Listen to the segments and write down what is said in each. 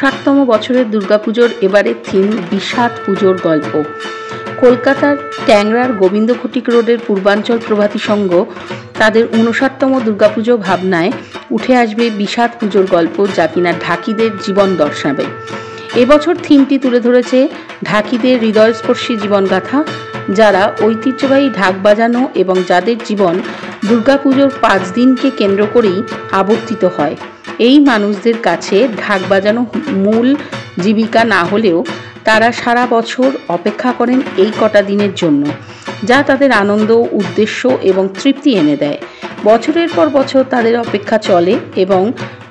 59তম বছরের দুর্গাপুজোর এবারের থিম বিষাদ পুজোর গল্প। কলকাতার ট্যাংরার গোবিন্দ ঘটিক রোডের পূর্বাঞ্চল প্রভাতী সংঘ তাদের 59তম দুর্গাপুজো ভাবনায় উঠে আসবে বিষাদ পুজোর গল্প, যা কিনা ঢাকিদের জীবন দর্শাবে। এবছর থিমটি তুলে ধরেছে ঢাকিদের হৃদয়স্পর্শী জীবনগাথা, যারা ঐতিহ্যবাহী ঢাক বাজানো এবং যাদের জীবন দুর্গাপুজোর 5 দিনকে কেন্দ্র করেই আবর্তিত হয়। এই মানুষদের কাছে ঢাক বাজানো মূল জীবিকা না হলেও তারা সারা বছর অপেক্ষা করেন এই কটা দিনের জন্য, যা তাদের আনন্দ, উদ্দেশ্য এবং তৃপ্তি এনে দেয়। বছরের পর বছর তাদের অপেক্ষা চলে এবং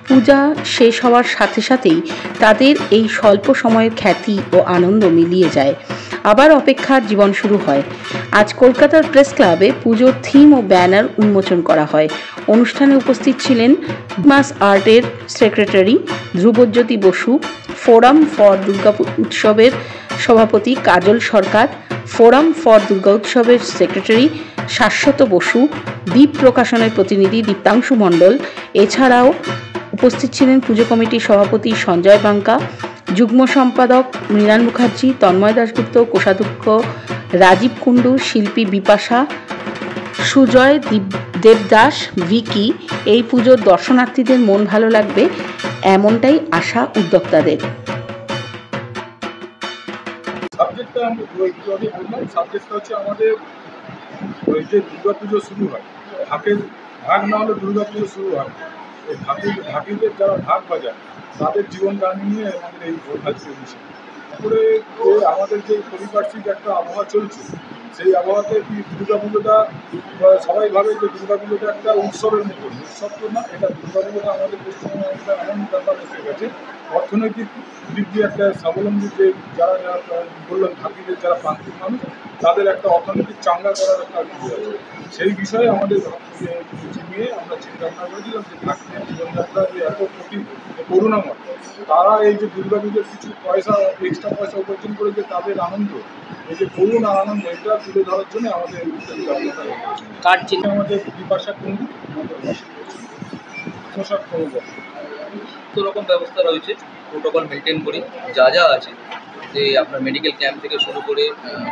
পূজা শেষ হওয়ার সাথে সাথেই তাদের এই স্বল্প সময়ের খ্যাতি ও আনন্দ মিলিয়ে যায়। আবার অপেক্ষার জীবন শুরু হয়। আজ কলকাতার প্রেস ক্লাবে পুজোর থিম ও ব্যানার উন্মোচন করা হয়। অনুষ্ঠানে উপস্থিত ছিলেন মাস আর্টের secretary Dhrubajyoti Basu, forum for Durga উৎসবের সভাপতি কাজল সরকার, ফোরাম ফর দুর্গা উৎসবের সেক্রেটারি শাশ্বত বসু, দ্বীপ প্রকাশনের প্রতিনিধি দীপ্তাংশু মণ্ডল। এছাড়াও উপস্থিত ছিলেন পুজো কমিটির সভাপতি সঞ্জয় বাঙ্কা, যুগ্ম সম্পাদক মৃণাল মুখার্জি, তন্ময় দাশগুপ্ত, কোষাধ্যক্ষ রাজীব কুণ্ডু, শিল্পী বিপাশা, সুজয় দেবদাস, ভিকি। এই পুজোর দর্শনার্থীদের মন ভালো লাগবে, এমনটাই আশা উদ্যোক্তাদের। সাবজেক্টটা হচ্ছে আমাদের ওই যে দুর্গাপুজো শুরু হয়, ঢাক না হলে দুর্গাপুজো শুরু হয়। এই ঢাকিদের যারা ঢাক বাজায় তাদের জীবন কাহিনী নিয়ে আমাদের এই আজকের বিষয়। তারপরে যে আমাদের যে পারিপার্শ্বিক একটা আবহাওয়া চলছে, সেই আবহাওয়াতে কি দুর্গাপুজোটা সবাই ভাবে যে দুর্গাপুজোটা একটা উৎসবের মতো। উৎসব তো না, এটা দুর্গাপুজোটা আমাদের পশ্চিমবঙ্গে একটা এমন ব্যাপার এসে গেছে, অর্থনৈতিক দিক দিয়ে একটা স্বাবলম্বী যে যারা বললাম ঢাকিদের যারা প্রান্তিক মানুষ, তাদের একটা অর্থনৈতিক চাঙ্গা করার একটা আছে। সেই বিষয়ে আমাদের নিয়ে আমরা চিন্তা ভাবনা করেছিলাম যে ঢাকিদের জীবনযাত্রা যে এত করুণাময়, তারা এই যে দুর্গাপুজোর কিছু পয়সা, এক্সট্রা পয়সা উপার্জন করে যে তাদের আনন্দ, এই যে করুণ আর আনন্দ, এটা তুলে ধরার জন্য আমাদের কার চিহ্ন আমাদের বিপাশা কুণ্ডু রকম ব্যবস্থা রয়েছে, প্রোটোকল মেনটেন করি। যা যা আছে যে আপনার মেডিকেল ক্যাম্প থেকে শুরু করে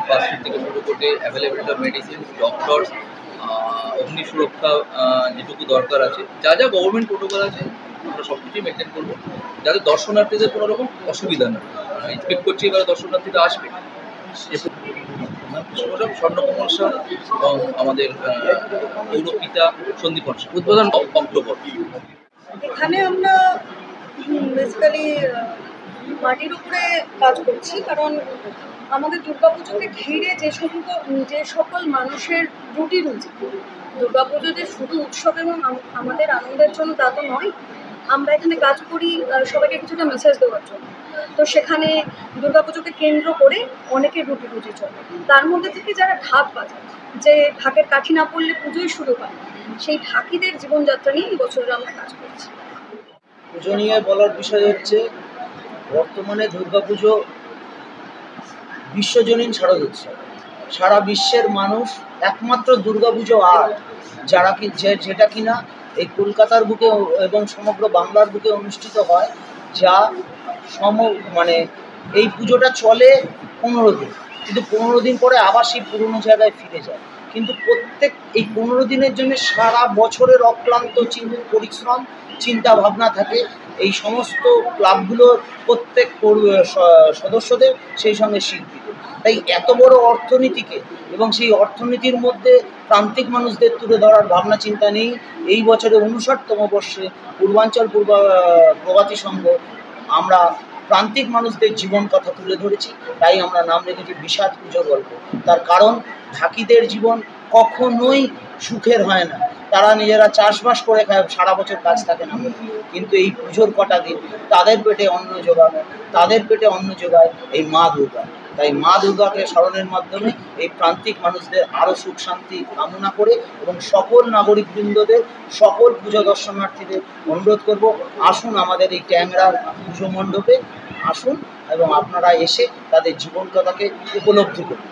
ফার্স্ট এড থেকে শুরু করে অ্যাভেলেবিলিটি অফ মেডিসিন, ডক্টরস, অগ্নি সুরক্ষা যেটুকু দরকার আছে, যা যা গভর্নমেন্ট প্রোটোকল আছে আমরা সব কিছুই মেনটেন করবো, যাতে দর্শনার্থীদের কোনো রকম অসুবিধা না। এক্সপেক্ট করছি এবার দর্শনার্থীরা আসবে। স্বর্ণকমল শাহ এবং আমাদের পৌরপিতা সন্দীপন শাহ, উদ্বোধন অক্টোবর। এখানে আমরা বেসিক্যালি মাটির উপরে কাজ করছি, কারণ আমাদের দুর্গাপুজোকে ঘিরে যে সকল মানুষের রুটি দুর্গাপুজো যে শুধু উৎসব এবং আমাদের আনন্দের জন্য তা তো নয়। আমরা এখানে কাজ করি সবাইকে কিছুটা মেসেজ দেওয়ার জন্য। তো সেখানে দুর্গাপুজোকে কেন্দ্র করে অনেকের রুটি চলে। তার মধ্যে থেকে যারা ঢাক বাজায়, যে ঢাকের কাঠি না পড়লে পুজোই শুরু হয়, সেই ঢাকিদের জীবনযাত্রা নিয়ে এই বছরে আমরা কাজ করছি। পুজো নিয়ে বলার বিষয় হচ্ছে, বর্তমানে দুর্গাপুজো বিশ্বজনীন শারদোৎসব। সারা বিশ্বের মানুষ একমাত্র দুর্গাপুজো আর যেটা কিনা এই কলকাতার বুকে এবং সমগ্র বাংলার বুকে অনুষ্ঠিত হয়, যা এই পুজোটা চলে 15 দিন, কিন্তু 15 দিন পরে আবার সেই পুরনো জায়গায় ফিরে যায়। কিন্তু প্রত্যেক এই 15 দিনের জন্য সারা বছরের অক্লান্ত পরিশ্রম, চিন্তা ভাবনা থাকে এই সমস্ত ক্লাবগুলোর প্রত্যেক সদস্যদের, সেই সঙ্গে শিল্পীদের। তাই এত বড় অর্থনীতিকে এবং সেই অর্থনীতির মধ্যে প্রান্তিক মানুষদের তুলে ধরার ভাবনা চিন্তা নেই। এই বছরে 59তম বর্ষে পূর্বাঞ্চল প্রভাতী সংঘ আমরা প্রান্তিক মানুষদের জীবন কথা তুলে ধরেছি, তাই আমরা নাম রেখেছি বিষাদ পুজোর গল্প। তার কারণ ঢাকিদের জীবন কখনোই সুখের হয় না। তারা নিজেরা চাষবাস করে খায়, সারা বছর কাজ থাকে না, কিন্তু এই পুজোর কটা দিন তাদের পেটে অন্ন যোগায় এই মা দুর্গা। তাই মা দুর্গাকে স্মরণের মাধ্যমে এই প্রান্তিক মানুষদের আরও সুখ শান্তি কামনা করে এবং সকল নাগরিকবৃন্দদের, সকল পুজো দর্শনার্থীদের অনুরোধ করব, আসুন আমাদের এই ট্যাংরার পুজো মণ্ডপে আসুন এবং আপনারা এসে তাদের জীবন কথাকে উপলব্ধি করুন।